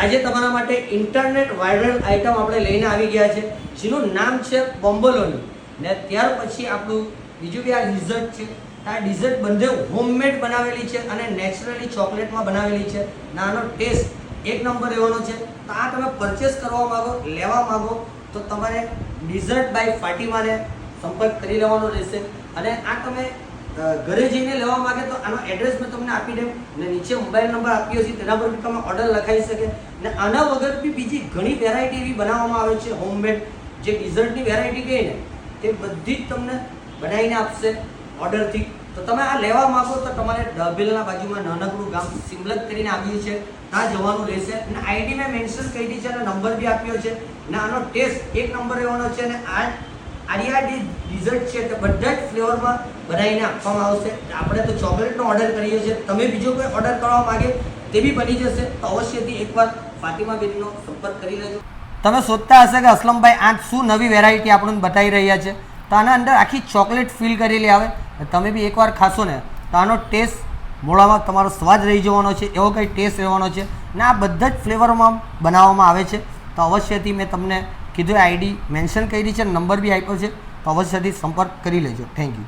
આજે તમારા માટે ઇન્ટરનેટ વાયરલ આઇટમ આપણે લઈને આવી ગયા છે, જેનું નામ છે બોમ્બોલોની. ને ત્યાર પછી આપણું બીજું બી આ ડિઝર્ટ છે. આ ડિઝર્ટ બંને હોમમેડ બનાવેલી છે અને નેચરલી ચોકલેટમાં બનાવેલી છે. આનો ટેસ્ટ એક નંબર રહેવાનો છે. તો આ તમે પરચેસ કરવા માગો, લેવા માગો તો તમારે ડિઝર્ટ બાય ફાતિમાને સંપર્ક કરી લેવાનો રહેશે. અને આ તમે ઘરે જઈને લેવા માંગે તો આનો એડ્રેસ મેં તમને આપી દઉં ને નીચે મોબાઈલ નંબર આપ્યો છે, તેના પર બી તમે ઓર્ડર લખાઈ શકે. ને આના વગર બી બીજી ઘણી વેરાયટી એવી બનાવવામાં આવે છે હોમમેડ. જે ડિઝર્ટની વેરાયટી કહે ને તે બધી જ તમને બનાવીને આપશે ઓર્ડરથી. તો તમે આ લેવા માંગો તો તમારે ડભેલના બાજુમાં નાનકડું ગામ સિમલત કરીને આવ્યું છે, ત્યાં જવાનું રહેશે. અને આઈડી મેં મેન્શન કરી છે અને નંબર બી આપ્યો છે. ને આનો ટેસ્ટ એક નંબર રહેવાનો છે. અને આ ડિઝર્ટ છે તે બધા જ ફ્લેવરમાં બનાવીને આપવામાં આવશે. આપણે તો ચોકલેટનો ઓર્ડર કરીએ છીએ, તમે બીજો કોઈ ઓર્ડર કરવા માંગે તે બી બની જશે. તો અવશ્યથી એકવાર ફાતિમા બેનનો સંપર્ક કરી લેજો. તમે શોધતા હશે કે અસલમભાઈ આ શું નવી વેરાયટી આપણને બતાવી રહ્યા છે, તો આના અંદર આખી ચોકલેટ ફીલ કરેલી આવે. તમે બી એકવાર ખાશો ને તો આનો ટેસ્ટ મોઢામાં તમારો સ્વાદ રહી જવાનો છે, એવો કંઈ ટેસ્ટ રહેવાનો છે. ને આ બધા જ ફ્લેવરમાં બનાવવામાં આવે છે. તો અવશ્યથી મેં તમને કીધું આઈડી મેન્શન કરી છે, નંબર બી આપ્યો છે, તો અવશ્યથી સંપર્ક કરી લેજો. Thank you.